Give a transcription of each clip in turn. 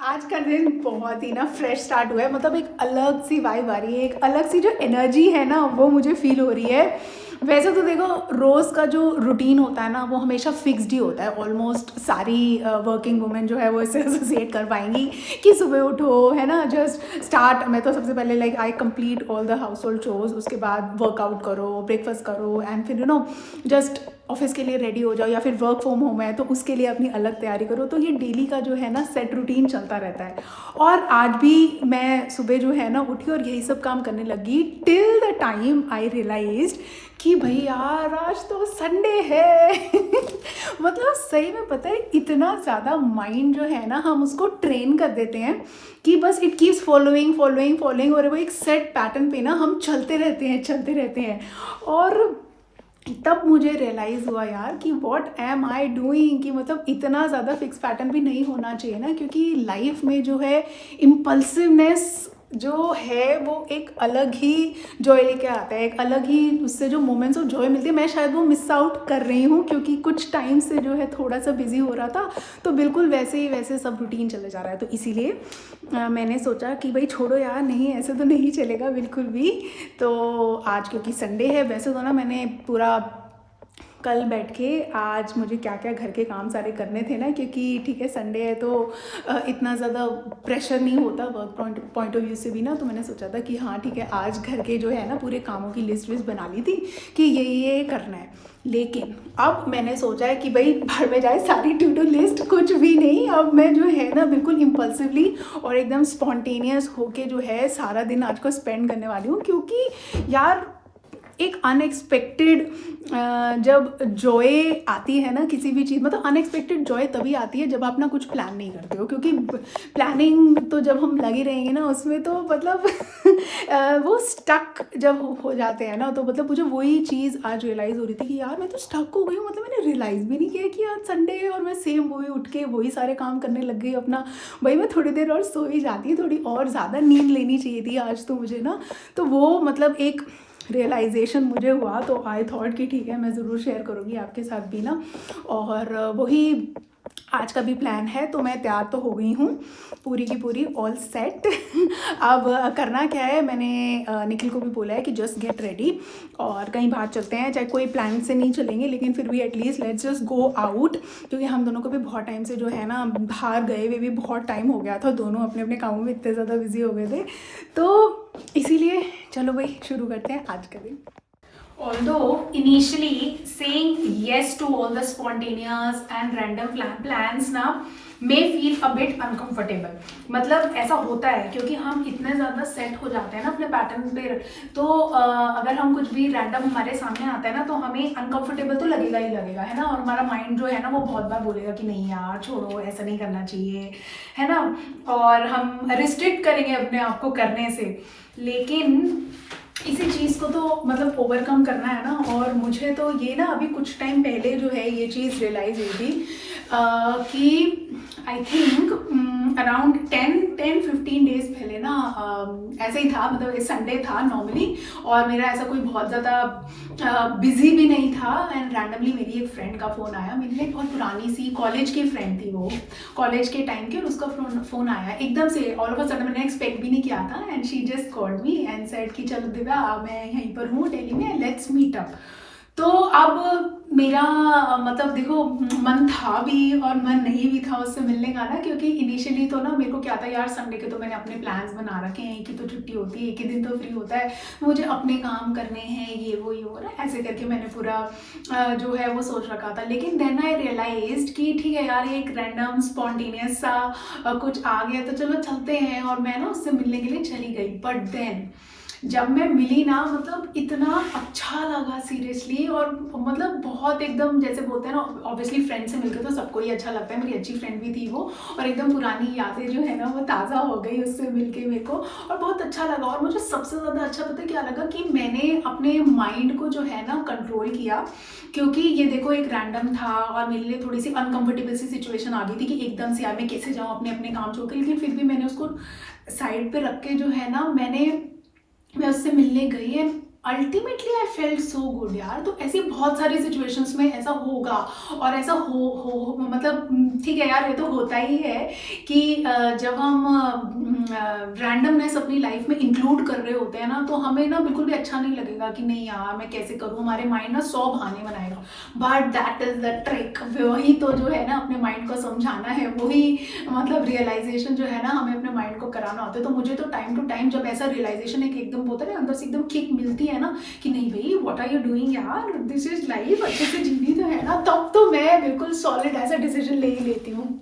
आज का दिन बहुत ही ना फ्रेश स्टार्ट हुआ है। मतलब एक अलग सी वाइब आ रही है, एक अलग सी जो एनर्जी है ना वो मुझे फील हो रही है। वैसे तो देखो, रोज़ का जो रूटीन होता है ना वो हमेशा फिक्स्ड ही होता है। ऑलमोस्ट सारी वर्किंग वुमेन जो है वो इससे एसोसिएट कर पाएंगी कि सुबह उठो, है ना, जस्ट स्टार्ट। मैं तो सबसे पहले like I complete all the house hold chores, उसके बाद वर्कआउट करो, ब्रेकफास्ट करो, एंड फिर जस्ट ऑफिस के लिए रेडी हो जाओ, या फिर वर्क फ्रॉम होम है तो उसके लिए अपनी अलग तैयारी करो। तो ये डेली का जो है ना सेट रूटीन चलता रहता है। और आज भी मैं सुबह जो है ना उठी और यही सब काम करने लगी till the time I realised कि भाई यार आज तो संडे है। मतलब सही में पता है, इतना ज़्यादा माइंड जो है ना हम उसको ट्रेन कर देते हैं कि बस it keeps following following following, और वो एक सेट पैटर्न पे ना हम चलते रहते हैं। और तब मुझे रियलाइज़ हुआ यार कि व्हाट एम आई डूइंग, कि मतलब इतना ज़्यादा फिक्स पैटर्न भी नहीं होना चाहिए ना, क्योंकि लाइफ में जो है इम्पल्सिवनेस जो है वो एक अलग ही जॉय लेके आता है, एक अलग ही उससे जो मोमेंट्स ऑफ जॉय मिलती है। मैं शायद वो मिस आउट कर रही हूँ क्योंकि कुछ टाइम से जो है थोड़ा सा बिजी हो रहा था, तो बिल्कुल वैसे ही वैसे सब रूटीन चले जा रहा है। तो इसीलिए मैंने सोचा कि भाई छोड़ो यार, नहीं ऐसे तो नहीं चलेगा बिल्कुल भी। तो आज क्योंकि संडे है, वैसे तो ना मैंने पूरा कल बैठ के आज मुझे क्या क्या घर के काम सारे करने थे ना, क्योंकि ठीक है संडे है तो इतना ज़्यादा प्रेशर नहीं होता वर्क पॉइंट ऑफ व्यू से भी ना। तो मैंने सोचा था कि हाँ ठीक है, आज घर के जो है ना पूरे कामों की लिस्ट विस्ट बना ली थी कि ये करना है। लेकिन अब मैंने सोचा है कि भाई भर में जाए सारी टू डू लिस्ट, कुछ भी नहीं। अब मैं जो है ना बिल्कुल इम्पल्सिवली और एकदम स्पॉन्टेनियस होके जो है सारा दिन आज को स्पेंड करने वाली हूँ। क्योंकि यार एक अनएक्सपेक्टेड जब जॉय आती है ना किसी भी चीज़, मतलब अनएक्सपेक्टेड जॉय तभी आती है जब आप ना कुछ प्लान नहीं करते हो। क्योंकि प्लानिंग तो जब हम लगे रहेंगे ना उसमें तो मतलब वो स्टक जब हो जाते हैं ना, तो मतलब मुझे वही चीज़ आज रियलाइज़ हो रही थी कि यार मैं तो स्टक हो गई हूँ। मतलब मैंने रियलाइज़ भी नहीं किया कि आज संडे है और मैं सेम वही उठ के वही सारे काम करने लग गई अपना। भाई मैं थोड़ी देर और सो ही जाती, थोड़ी और ज़्यादा नींद लेनी चाहिए थी आज तो मुझे ना। तो वो मतलब एक रियलाइजेशन मुझे हुआ, तो आई थॉट कि ठीक है मैं ज़रूर शेयर करूँगी आपके साथ भी ना। और वही आज का भी प्लान है। तो मैं तैयार तो हो गई हूँ पूरी की पूरी, ऑल सेट। अब करना क्या है, मैंने निखिल को भी बोला है कि जस्ट गेट रेडी और कहीं बाहर चलते हैं। चाहे कोई प्लान से नहीं चलेंगे लेकिन फिर भी at least let's just go out, क्योंकि हम दोनों को भी बहुत टाइम से जो है ना बाहर गए हुए भी बहुत टाइम हो गया था। दोनों अपने अपने कामों में इतने ज़्यादा बिजी हो गए थे, तो इसीलिए चलो भाई शुरू करते हैं आज का दिन। Although initially saying yes to all the spontaneous and random plans ना may feel a bit uncomfortable, मतलब ऐसा होता है क्योंकि हम इतने ज़्यादा सेट हो जाते हैं ना अपने पैटर्न पे। तो अगर हम कुछ भी रैंडम हमारे सामने आता है ना तो हमें अनकंफर्टेबल तो लगेगा ही लगेगा, है ना। और हमारा माइंड जो है ना वो बहुत बार बोलेगा कि नहीं यार छोड़ो, ऐसा नहीं करना चाहिए, है ना। और हम रिस्ट्रिक्ट करेंगे अपने आप को करने से। लेकिन इसी चीज़ को तो मतलब ओवरकम करना है ना। और मुझे तो ये ना अभी कुछ टाइम पहले जो है ये चीज़ रियलाइज़ हुई थी कि आई थिंक अराउंड 10-15 डेज पहले ना ऐसे ही था। मतलब संडे था नॉर्मली और मेरा ऐसा कोई बहुत ज़्यादा बिजी भी नहीं था। एंड रैंडमली मेरी एक फ्रेंड का फ़ोन आया। मेरी एक बहुत पुरानी सी कॉलेज की फ्रेंड थी, वो कॉलेज के टाइम की, और उसका फ़ोन आया एकदम से ऑल ऑफ अ सडन। मैंने एक्सपेक्ट भी नहीं किया था and she just called me and said कि चलो दिव्या मैं यहीं पर हूँ दिल्ली में, लेट्स मीट अप। तो अब मेरा मतलब देखो मन था भी और मन नहीं भी था उससे मिलने का ना, क्योंकि इनिशियली तो ना मेरे को क्या था यार, संडे के तो मैंने अपने प्लान्स बना रखे हैं कि तो छुट्टी होती है, एक ही दिन तो फ्री होता है, मुझे अपने काम करने हैं, ये वो ना, ऐसे करके मैंने पूरा जो है वो सोच रखा था। लेकिन देन आई रियलाइज्ड कि ठीक है यार एक रैंडम स्पॉन्टेनियस सा कुछ आ गया तो चलो चलते हैं, और मैं ना उससे मिलने के लिए चली गई। बट देन जब मैं मिली ना मतलब इतना अच्छा लगा सीरियसली। और मतलब बहुत एकदम जैसे बोलते हैं ना, ऑब्वियसली फ्रेंड से मिलकर तो सबको ही अच्छा लगता है। मेरी अच्छी फ्रेंड भी थी वो, और एकदम पुरानी यादें जो है ना वो ताज़ा हो गई उससे मिलके मेरे को, और बहुत अच्छा लगा। और मुझे सबसे ज़्यादा अच्छा पता है क्या लगा, कि मैंने अपने माइंड को जो है ना कंट्रोल किया। क्योंकि ये देखो एक रैंडम था और मेरे लिए थोड़ी सी अनकंफर्टेबल सी सिचुएशन आ गई थी कि एकदम से यार मैं कैसे जाऊँ अपने अपने काम छोड़ के। लेकिन फिर भी मैंने उसको साइड पे रख के जो है ना मैं उससे मिलने गई है। Ultimately I felt so good यार। तो ऐसी बहुत सारी सिचुएशंस में ऐसा होगा, और ऐसा हो मतलब ठीक है यार, ये तो होता ही है कि जब हम रैंडमनेस अपनी लाइफ में इंक्लूड कर रहे होते हैं ना, तो हमें ना बिल्कुल भी अच्छा नहीं लगेगा कि नहीं यार मैं कैसे करूँ, हमारे माइंड ना 100 बहाने बनाएगा। But that is the trick, वही तो जो है ना अपने माइंड को समझाना है, वही मतलब रियलाइजेशन जो है ना हमें अपने माइंड को कराना होता है। तो मुझे तो टाइम टू टाइम जब ऐसा रियलाइजेशन एक एकदम होता है ना, अंदर से एकदम किक मिलती है ना कि नहीं भाई व्हाट आर यू डूइंग यार, दिस इज लाइफ, अच्छे से जीनी तो है ना, तब तो मैं बिल्कुल सॉलिड ऐसा डिसीजन ले ही लेती हूँ।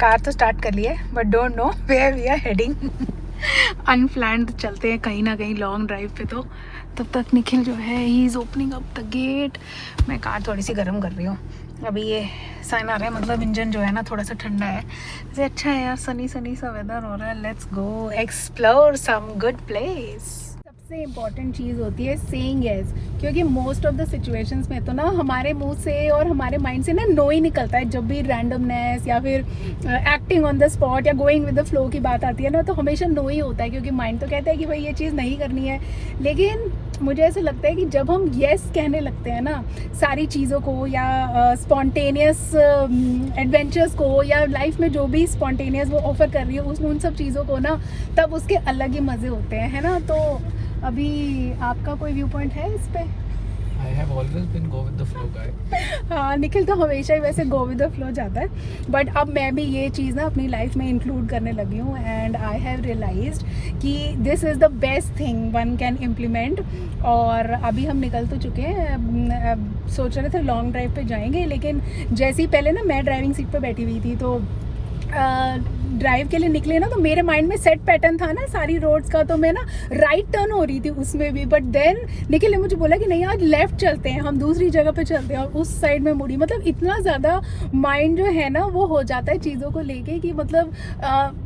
कार तो स्टार्ट कर लिया है but don't know where we are heading. Unplanned चलते हैं कहीं ना कहीं लॉन्ग ड्राइव पे। तो तब तक निखिल जो है he is opening up the gate. मैं कार थोड़ी सी गर्म कर रही हूँ, अभी ये साइन आ रहा है, मतलब इंजन जो है ना थोड़ा सा ठंडा है। वैसे अच्छा है यार, सनी सनी सा वेदर हो रहा है। Let's go explore some good place. सबसे इम्पॉर्टेंट चीज़ होती है सेइंग येस, क्योंकि मोस्ट ऑफ द सिचुएशंस में तो ना हमारे मुंह से और हमारे माइंड से ना नो ही निकलता है। जब भी रैंडमनेस या फिर एक्टिंग ऑन द स्पॉट या गोइंग विद द फ्लो की बात आती है ना, तो हमेशा नो ही होता है, क्योंकि माइंड तो कहता है कि भाई ये चीज़ नहीं करनी है। लेकिन मुझे ऐसा लगता है कि जब हम येस कहने लगते हैं ना सारी चीज़ों को, या स्पॉन्टेनियस एडवेंचर्स को, या लाइफ में जो भी स्पॉन्टेनियस वो ऑफर कर रही है उन सब चीज़ों को ना, तब उसके अलग ही मज़े होते हैं, है ना। तो अभी आपका कोई व्यू पॉइंट है इस पे? I have always been go with the flow guy. हाँ, निखिल तो हमेशा ही वैसे गो विद द फ्लो जाता है, बट अब मैं भी ये चीज़ ना अपनी लाइफ में इंक्लूड करने लगी हूँ। एंड आई हैव रियलाइज्ड कि this is the best thing one can implement. और अभी हम निकल तो चुके हैं, सोच रहे थे लॉन्ग ड्राइव पे जाएंगे, लेकिन जैसे ही पहले ना मैं ड्राइविंग सीट पे बैठी हुई थी, तो ड्राइव के लिए निकले ना, तो मेरे माइंड में सेट पैटर्न था ना सारी रोड्स का, तो मैं ना राइट टर्न हो रही थी उसमें भी। बट देन निखिल ने मुझे बोला कि नहीं आज लेफ्ट चलते हैं, हम दूसरी जगह पे चलते हैं, और उस साइड में मुड़ी। मतलब इतना ज़्यादा माइंड जो है ना वो हो जाता है चीज़ों को लेके कि मतलब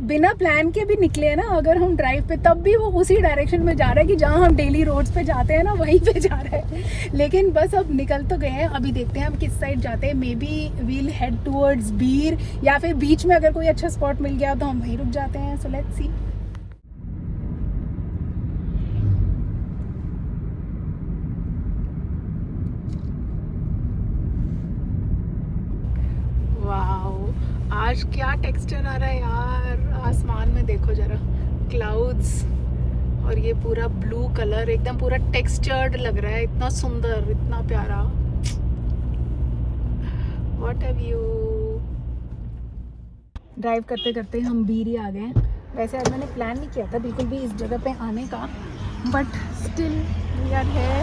बिना प्लान के भी निकले हैं ना अगर हम ड्राइव पे, तब भी वो उसी डायरेक्शन में जा रहा है कि जहाँ हम डेली रोड्स पे जाते हैं ना वहीं पे जा रहा है। लेकिन बस अब निकल तो गए हैं, अभी देखते हैं हम किस साइड जाते हैं। Maybe we'll head towards beer, या फिर बीच में अगर कोई अच्छा स्पॉट मिल गया तो हम वहीं रुक जाते हैं। So let's see. वाओ, आज क्या टेक्सचर आ रहा है यार, आसमान में देखो जरा, क्लाउड्स और ये पूरा ब्लू कलर एकदम पूरा टेक्सचर्ड लग रहा है, इतना सुंदर, इतना प्यारा। What have you. ड्राइव करते करते हम बीरी आ गए हैं। वैसे आज मैंने प्लान नहीं किया था बिल्कुल भी इस जगह पे आने का, but still we are here.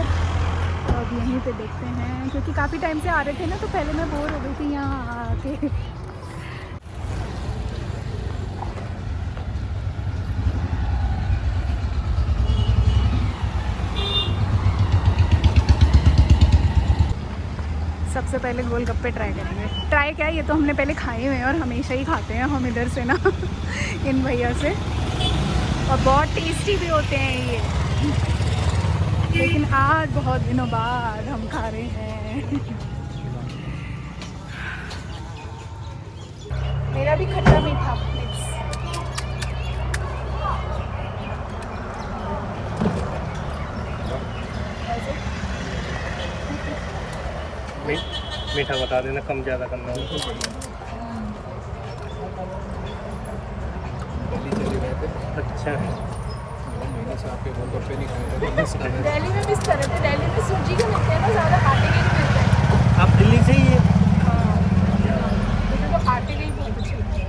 अब यहीं पे देखते हैं, क्योंकि काफ़ी टाइम से आ रहे थे ना, तो पहले मैं बोर हो गई थी यहाँ आके। सबसे पहले गोलगप्पे ट्राई करेंगे। ट्राई क्या, ये तो हमने पहले खाए हुए हैं और हमेशा ही खाते हैं हम इधर से ना इन भैया से, और बहुत टेस्टी भी होते हैं ये। लेकिन आज बहुत दिनों बाद हम खा रहे हैं। मेरा भी खट्टा मीठा मिक्स। मीठा बता देना, कम ज़्यादा करना हो। अच्छा है, आपके गोलगप्पे नहीं खाए। दिल्ली में मिस कर रहे थे, दिल्ली में सूजी के मिलते हैं ना ज़्यादा, आटे के नहीं मिलते। आप दिल्ली से ही है? हाँ, मुझे तो आटे के ही बहुत अच्छे लगते हैं।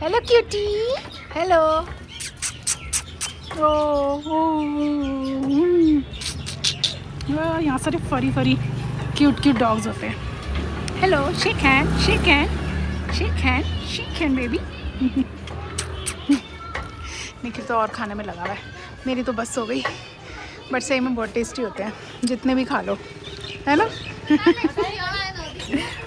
Hello cutie, hello. यहाँ सारे furry furry cute cute dogs होते हैं। Hello, shake hand, shake hand, shake hand, shake hand baby. Nikhil तो और खाने में लगा हुआ है, मेरी तो बस हो गई। बट सही में बहुत टेस्टी होते हैं, जितने भी खा लो, है ना।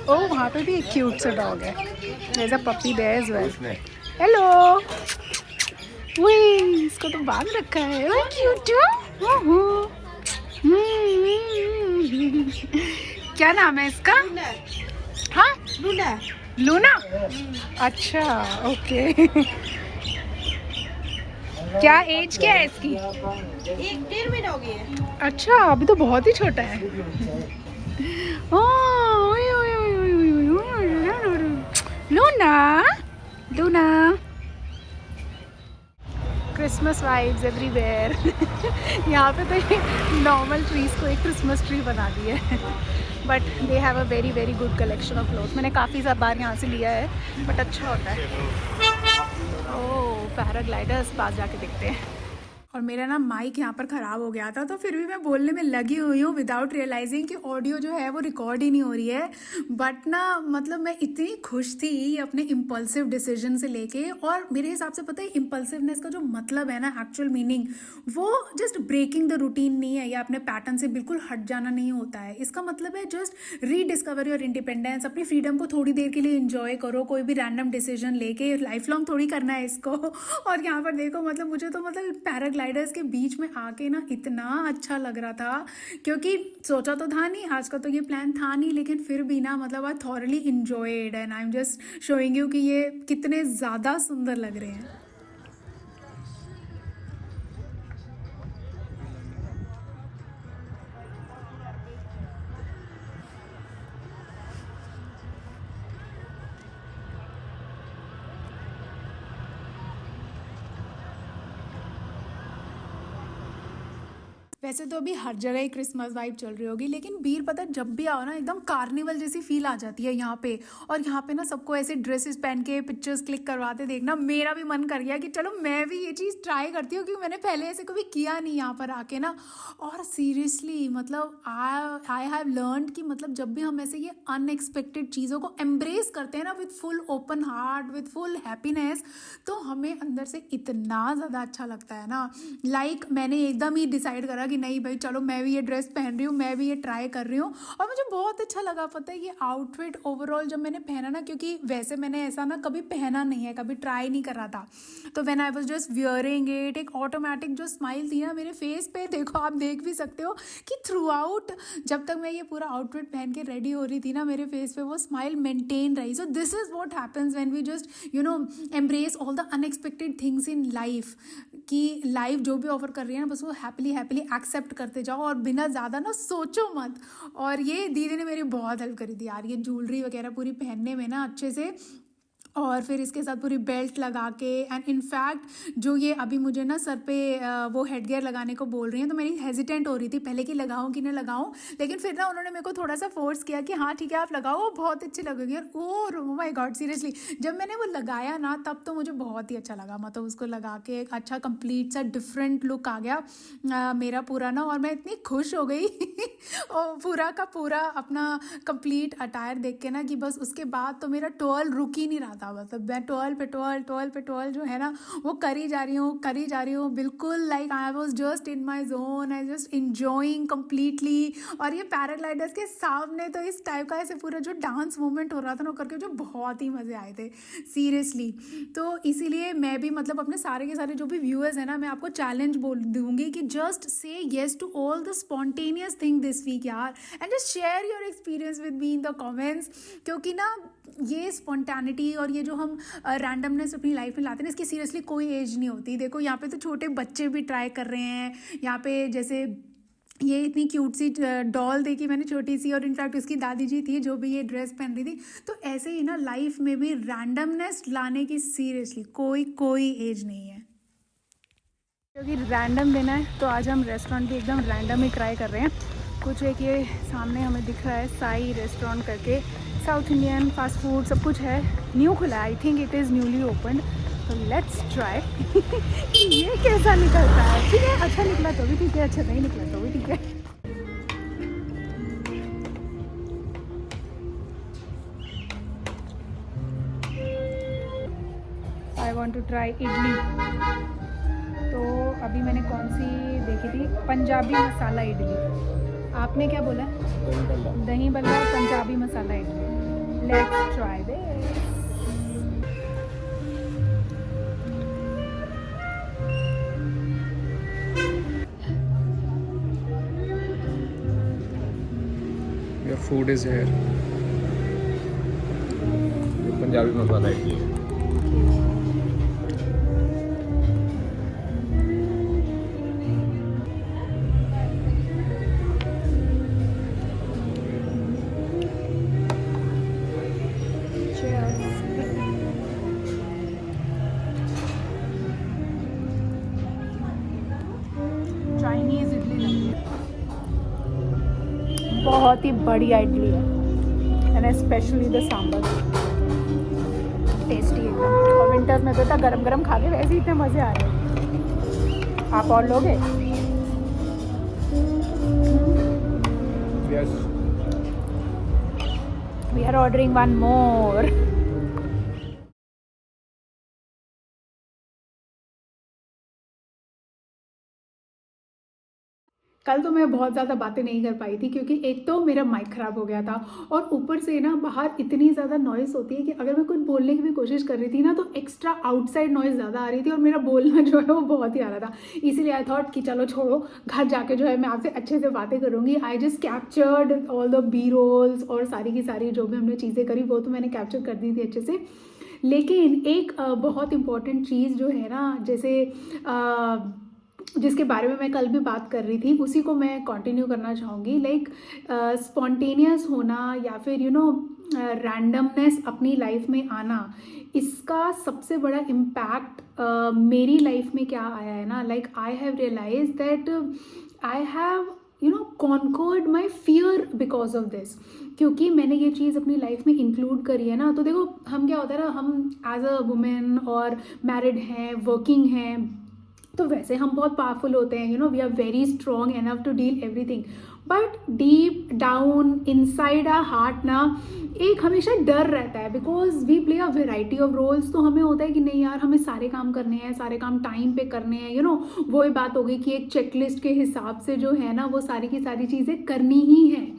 ओह, वहाँ पे भी एक क्यूट सा डॉग है, there is a puppy there as well. Hello, वही इसको तो बांध रखा है, ओह क्यूट। क्या नाम है इसका? हाँ, लूना। लूना, अच्छा ओके। क्या एज क्या है इसकी? 1-1.5 महीना हो गया है। अच्छा, अभी तो बहुत ही छोटा है। ओए ओए ओए ओए ओए ओए, Luna, Luna. Christmas vibes everywhere. यहाँ पे तो ये नॉर्मल ट्रीज़ को एक क्रिसमस ट्री बना दिया है, but they have a very very good collection of cloth. मैंने काफ़ी सारी बार यहाँ से लिया है, बट अच्छा होता है। ओह, पैराग्लाइडर्स पास जाके देखते हैं। और मेरा ना माइक यहाँ पर ख़राब हो गया था, तो फिर भी मैं बोलने में लगी हुई हूँ विदाउट रियलाइजिंग कि ऑडियो जो है वो रिकॉर्ड ही नहीं हो रही है। बट ना मतलब मैं इतनी खुश थी अपने इम्पल्सिव डिसीजन से लेके, और मेरे हिसाब से पता है इम्पल्सिवनेस का जो मतलब है ना, एक्चुअल मीनिंग, वो जस्ट ब्रेकिंग द रूटीन नहीं है या अपने पैटर्न से बिल्कुल हट जाना नहीं होता है। इसका मतलब है जस्ट रीडिस्कवर योर इंडिपेंडेंस, अपनी फ्रीडम को थोड़ी देर के लिए इंजॉय करो, कोई भी रैंडम डिसीजन लेके, लाइफ लॉन्ग थोड़ी करना है इसको। और यहाँ पर देखो मतलब मुझे तो मतलब पैराग्लाइडर्स के बीच में आके ना इतना अच्छा लग रहा था, क्योंकि सोचा तो था नहीं, आज का तो ये प्लान था नहीं, लेकिन फिर भी ना मतलब I thoroughly enjoyed and I am just showing you कि ये कितने ज़्यादा सुंदर लग रहे हैं। वैसे तो अभी हर जगह ही क्रिसमस वाइब चल रही होगी, लेकिन बीर पता है जब भी आओ ना एकदम कार्निवल जैसी फील आ जाती है यहाँ पे। और यहाँ पे ना सबको ऐसे ड्रेसेस पहन के पिक्चर्स क्लिक करवाते देखना मेरा भी मन कर गया कि चलो मैं भी ये चीज़ ट्राई करती हूँ, क्योंकि मैंने पहले ऐसे कभी किया नहीं यहाँ पर आके ना। और सीरियसली मतलब आई हैव लर्नड कि मतलब जब भी हम ऐसे ये अनएक्सपेक्टेड चीज़ों को एम्ब्रेस करते हैं ना with full open heart, with full happiness, तो हमें अंदर से इतना ज़्यादा अच्छा लगता है ना। लाइक मैंने एकदम ही डिसाइड करा कि नहीं भाई चलो मैं भी ये ड्रेस पहन रही हूँ, मैं भी ये ट्राई कर रही हूँ, और मुझे बहुत अच्छा लगा। पता है ये आउटफिट ओवरऑल जब मैंने पहना ना, क्योंकि वैसे मैंने ऐसा ना कभी पहना नहीं है, कभी ट्राई नहीं करा था, तो when I was just wearing it, एक ऑटोमेटिक जो स्माइल थी ना मेरे फेस पे, देखो आप देख भी सकते हो कि थ्रू आउट जब तक मैं ये पूरा आउटफिट पहन के रेडी हो रही थी ना, मेरे फेस पे वो स्माइल मेंटेन रही। So this is what happens when we just embrace all the unexpected things in life, कि लाइफ जो भी ऑफर कर रही है ना बस वो हैप्पीली हैप्पीली एक्सेप्ट करते जाओ और बिना ज़्यादा ना सोचो मत। और ये दीदी ने मेरी बहुत हेल्प करी थी यार, ये ज्वेलरी वगैरह पूरी पहनने में ना अच्छे से, और फिर इसके साथ पूरी बेल्ट लगा के। एंड इनफैक्ट जो ये अभी मुझे ना सर पे वो हेड गियर लगाने को बोल रही हैं, तो मेरी हेजिटेंट हो रही थी पहले कि लगाऊं कि ना लगाऊं, लेकिन फिर ना उन्होंने मेरे को थोड़ा सा फोर्स किया कि हाँ ठीक है आप लगाओ, वो बहुत अच्छी लगेगी। और ओ माय गॉड सीरियसली जब मैंने वो लगाया ना तब तो मुझे बहुत ही अच्छा लगा, मतलब उसको लगा के एक अच्छा कंप्लीट सा डिफरेंट लुक आ गया मेरा पूरा ना, और मैं इतनी खुश हो गई और पूरा का पूरा अपना कंप्लीट अटायर देख के ना, कि बस उसके बाद तो मेरा टॉल रुक ही नहीं रहा था। मतलब मैं टॉल पे टॉल जो है ना वो करी जा रही हूँ बिल्कुल, like I was just in my zone, I just enjoying completely. और ये पैराग्लाइडर्स के सामने तो इस टाइप का ऐसे पूरा जो डांस मूवमेंट हो रहा था ना करके, जो बहुत ही मज़े आए थे सीरियसली। तो इसीलिए मैं भी मतलब अपने सारे के सारे जो भी व्यूअर्स हैं ना, मैं आपको चैलेंज बोल दूंगी कि just say yes to all the spontaneous thing this week यार, and just share your experience with me in the comments. क्योंकि ना ये स्पॉन्टेनिटी और ये जो हम रैंडमनेस अपनी लाइफ में लाते हैं ना, इसकी सीरियसली कोई एज नहीं होती। देखो यहाँ पे तो छोटे बच्चे भी ट्राई कर रहे हैं, यहाँ पे जैसे ये इतनी क्यूट सी डॉल देखी मैंने छोटी सी, और इनफैक्ट उसकी दादी जी थी जो भी ये ड्रेस पहन रही थी। तो ऐसे ही ना लाइफ में भी रैंडमनेस लाने की सीरियसली कोई एज नहीं है। क्योंकि रैंडम देना है तो आज हम रेस्टोरेंट भी एकदम रैंडम ही ट्राई कर रहे हैं। कुछ एक ये सामने हमें दिख रहा है साई रेस्टोरेंट करके, साउथ इंडियन फास्ट फूड सब कुछ है, न्यू खुला है, I think it is newly open. तो लेट्स ट्राई ये कैसा निकलता है। ठीक है, अच्छा निकला तो भी ठीक है, अच्छा नहीं निकला तो भी ठीक है। I want to try idli. तो अभी मैंने कौन सी देखी थी, पंजाबी मसाला इडली। आपने क्या बोला? Dahi bhalla Punjabi masala idli. Let's try this. Your food is here. Punjabi masala idli है। चाइनीज इडली बहुत ही बढ़िया इडली है, and specially the sambar tasty एकदम। और विंटर्स में तो इतना गरम गरम खा के वैसे ही इतने मज़े आ रहे हैं। आप और लोगे? Yes. We are ordering one more. कल तो मैं बहुत ज़्यादा बातें नहीं कर पाई थी क्योंकि एक तो मेरा माइक ख़राब हो गया था, और ऊपर से ना बाहर इतनी ज़्यादा नॉइज़ होती है कि अगर मैं कुछ बोलने की भी कोशिश कर रही थी ना तो एक्स्ट्रा आउटसाइड नॉइज़ ज़्यादा आ रही थी, और मेरा बोलना जो है वो बहुत ही आ रहा था। इसीलिए आई थॉट कि चलो छोड़ो, घर जाके जो है मैं आपसे अच्छे से बातें करूँगी। I just captured all the B rolls, और सारी की सारी जो भी हमने चीज़ें करी वो तो मैंने कैप्चर कर दी थी अच्छे से। लेकिन एक बहुत इम्पॉर्टेंट चीज़ जो है ना, जैसे जिसके बारे में मैं कल भी बात कर रही थी, उसी को मैं कंटिन्यू करना चाहूँगी। लाइक स्पॉन्टेनियस होना या फिर रैंडमनेस अपनी लाइफ में आना, इसका सबसे बड़ा इम्पैक्ट मेरी लाइफ में क्या आया है ना, like I have realise that I have conquered my fear because of this. क्योंकि मैंने ये चीज़ अपनी लाइफ में इंक्लूड करी है ना, तो देखो हम क्या होता है ना, हम एज अ वुमेन और मैरिड हैं, वर्किंग हैं, तो वैसे हम बहुत पावरफुल होते हैं, we are very strong enough to deal everything. But deep down inside our heart ना एक हमेशा डर रहता है, because we play a variety of roles. तो हमें होता है कि नहीं यार, हमें सारे काम करने हैं, सारे काम टाइम पे करने हैं, वो ही बात होगी कि एक चेकलिस्ट के हिसाब से जो है ना वो सारी की सारी चीज़ें करनी ही हैं।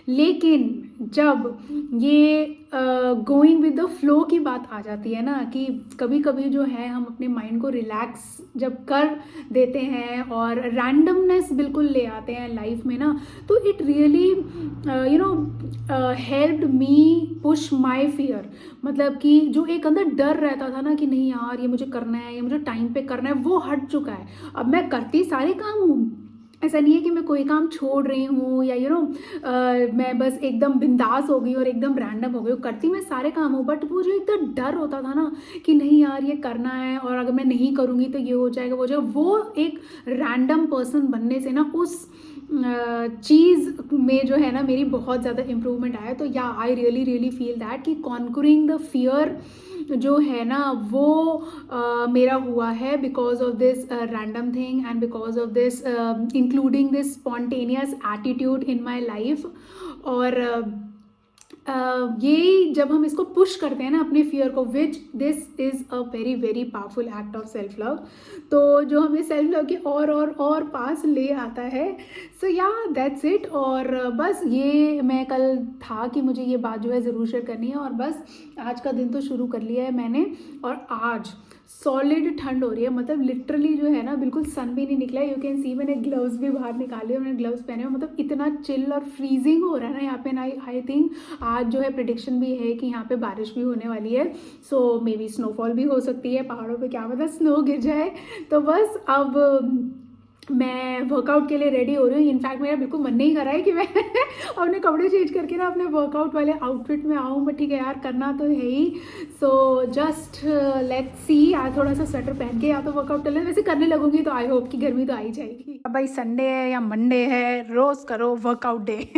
लेकिन जब ये गोइंग विद द फ्लो की बात आ जाती है ना, कि कभी कभी जो है हम अपने माइंड को रिलैक्स जब कर देते हैं और रैंडमनेस बिल्कुल ले आते हैं लाइफ में ना, तो it really helped me push my fear. मतलब कि जो एक अंदर डर रहता था ना कि नहीं यार ये मुझे करना है, ये मुझे टाइम पे करना है, वो हट चुका है। अब मैं करती सारे काम हूँ, ऐसा नहीं है कि मैं कोई काम छोड़ रही हूँ या मैं बस एकदम बिंदास हो गई और एकदम रैंडम हो गई, करती मैं सारे काम हूँ। बट वो जो एकदम डर होता था ना कि नहीं यार ये करना है, और अगर मैं नहीं करूँगी तो ये हो जाएगा, वो जाएगा, वो एक रैंडम पर्सन बनने से ना उस चीज़ में जो है ना मेरी बहुत ज़्यादा इम्प्रूवमेंट आया। तो या I really really feel that कि कॉन्करिंग द फियर जो है ना वो मेरा हुआ है because of this random thing and because of this including this spontaneous attitude in my life. और ये जब हम इसको पुश करते हैं ना अपने फियर को, which this is a very very powerful act of self love, तो जो हमें सेल्फ लव के और पास ले आता है। सो या दैट्स इट। और बस ये मैं कल था कि मुझे ये बात जो है ज़रूर शेयर करनी है, और बस आज का दिन तो शुरू कर लिया है मैंने। और आज सॉलिड ठंड हो रही है, मतलब लिटरली जो है ना बिल्कुल सन भी नहीं निकला है। यू कैन सी मैंने ग्लव्स भी बाहर निकाले और मैंने ग्लव्स पहने हुए, मतलब इतना चिल और फ्रीजिंग हो रहा है ना यहाँ पे ना। आई थिंक आज जो है प्रेडिक्शन भी है कि यहाँ पे बारिश भी होने वाली है, सो मे बी स्नोफॉल भी हो सकती है पहाड़ों पे, क्या मतलब स्नो गिर जाए। तो बस अब मैं वर्कआउट के लिए रेडी हो रही हूँ। इनफैक्ट मेरा बिल्कुल मन नहीं कर रहा है कि मैं अपने कपड़े चेंज करके ना अपने वर्कआउट वाले आउटफिट में आऊँ, बट ठीक है यार करना तो है ही। सो जस्ट लेट्स सी, आज थोड़ा सा स्वेटर पहन के या तो वर्कआउट कर ले, वैसे करने लगूंगी तो आई होप कि गर्मी तो आ ही जाएगी। अब भाई संडे है या मंडे है, रोज़ करो वर्कआउट डे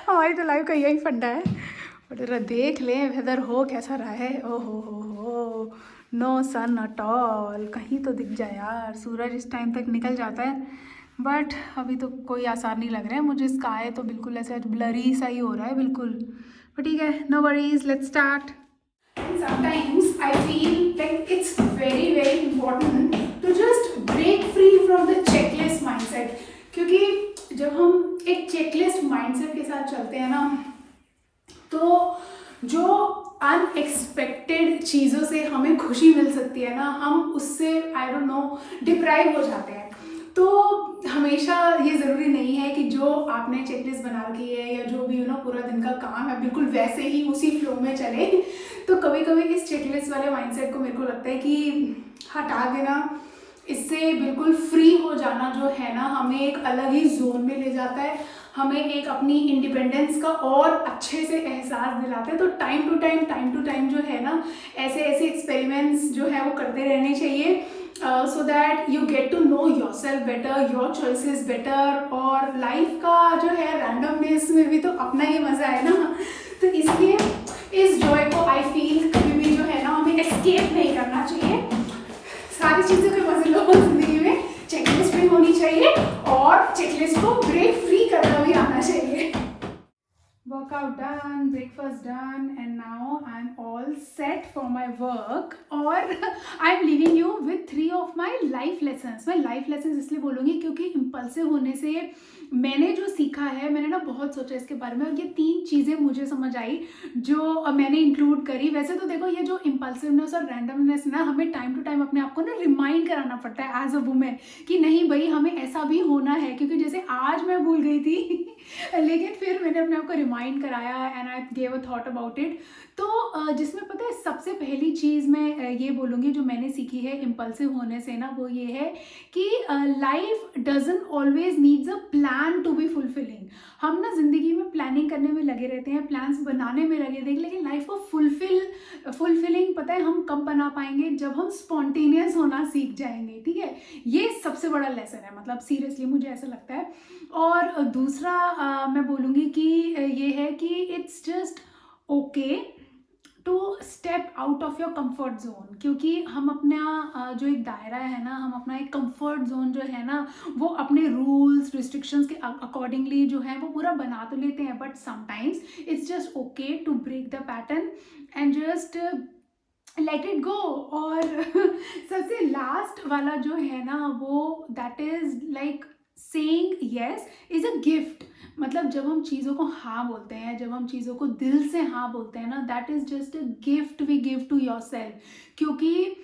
हमारी तो लाइफ का यही फंडा है। बट जरा देख लें वेदर हो कैसा रहा है। ओहो हो, नो सन एट ऑल। कहीं तो दिख जाए यार, सूरज इस टाइम तक निकल जाता है, बट अभी तो कोई आसार नहीं लग रहा है मुझे। स्काई तो बिल्कुल ऐसे ब्लरी सा ही हो रहा है बिल्कुल। but ठीक है, no worries, let's start. And sometimes I feel like it's very very important to just break free from the checklist mindset, क्योंकि जब हम एक checklist mindset के साथ चलते हैं ना तो जो अनएक्सपेक्टेड चीज़ों से हमें खुशी मिल सकती है ना, हम उससे आई डोंट नो डिप्राइव हो जाते हैं। तो हमेशा ये ज़रूरी नहीं है कि जो आपने चेकलिस्ट बना रखी है या जो भी पूरा दिन का काम है बिल्कुल वैसे ही उसी फ्लो में चले। तो कभी कभी इस चेकलिस्ट वाले माइंडसेट को मेरे को लगता है कि हटा देना, इससे बिल्कुल फ्री हो जाना जो है ना, हमें एक अलग ही जोन में ले जाता है, हमें एक अपनी इंडिपेंडेंस का और अच्छे से एहसास दिलाता है। तो टाइम टू टाइम जो है ना, ऐसे एक्सपेरिमेंट्स जो है वो करते रहने चाहिए, so that you get to know yourself better, your choices better. और लाइफ का जो है रैंडमनेस में भी तो अपना ही मज़ा है ना। तो इसलिए इस जॉय को आई फील कभी भी जो है ना हमें एस्केप नहीं करना चाहिए। सारी चीज़ों के मजे लो जिंदगी में, चेकलिस्ट भी होनी चाहिए और चेकलिस्ट को ब्रेक फ्री करना भी आना चाहिए। Workout done, breakfast done, and now I'm all set for my work. और I'm leaving you with 3 of my life lessons. मैं life lessons इसलिए बोलूँगी क्योंकि इम्पल्सिव होने से मैंने जो सीखा है, मैंने ना बहुत सोचा इसके बारे में, और ये 3 चीज़ें मुझे समझ आई जो मैंने इंक्लूड करी। वैसे तो देखो ये जो इम्पल्सिवनेस और रैंडमनेस ना, हमें टाइम टू टाइम अपने आप को ना रिमाइंड कराना पड़ता है एज अ वुमेन कि नहीं भाई हमें ऐसा भी होना है। क्योंकि जैसे आज मैं भूल गई थी लेकिन फिर मैंने अपने आप को रिमाइंड कराया and I gave a thought about it. तो जिसमें पता है सबसे पहली चीज़ मैं ये बोलूँगी जो मैंने सीखी है इम्पल्सिव होने से ना, वो ये है कि life doesn't always needs a plan to be fulfilling. हम ना ज़िंदगी में प्लानिंग करने में लगे रहते हैं, प्लान्स बनाने में लगे रहते हैं, लेकिन लाइफ को फुलफिलिंग पता है हम कब बना पाएंगे, जब हम स्पॉन्टेनियस होना सीख जाएंगे। ठीक है, ये सबसे बड़ा लेसन है, मतलब सीरियसली मुझे ऐसा लगता है। और दूसरा मैं बोलूँगी कि ये है कि it's just okay to step out of your comfort zone. क्योंकि हम अपना जो एक दायरा है ना, हम अपना एक कंफर्ट जोन जो है ना, वो अपने रूल्स रिस्ट्रिक्शंस के अकॉर्डिंगली जो है वो पूरा बना तो लेते हैं, but sometimes it's just okay to break the pattern and just let it go. और सबसे लास्ट वाला जो है ना, वो that is like saying yes is a gift. मतलब जब हम चीज़ों को हाँ बोलते हैं, जब हम चीज़ों को दिल से हाँ बोलते हैं ना, that is just a gift we give to yourself. क्योंकि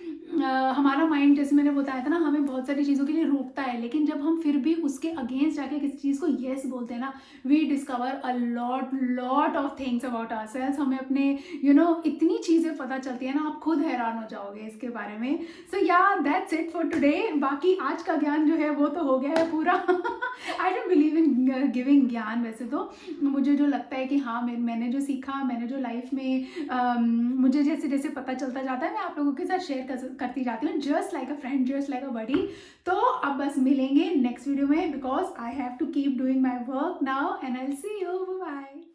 हमारा माइंड, जैसे मैंने बताया था ना, हमें बहुत सारी चीज़ों के लिए रोकता है, लेकिन जब हम फिर भी उसके अगेंस्ट जाके किसी चीज़ को येस बोलते हैं ना, we discover a lot of things about ourselves. हमें अपने इतनी चीज़ें पता चलती है ना, आप खुद हैरान हो जाओगे इसके बारे में। सो या दैट्स इट फॉर टुडे। बाकी आज का ज्ञान जो है वो तो हो गया है पूरा। I don't believe in giving ज्ञान। वैसे तो मुझे जो लगता है कि हाँ, मैंने जो सीखा, मैंने जो लाइफ में मुझे जैसे जैसे पता चलता जाता है, मैं आप लोगों के साथ शेयर करती जाती हूँ, just like a friend, just like a buddy. तो अब बस मिलेंगे नेक्स्ट वीडियो में, because I have to keep doing my work now and I will see you. Bye.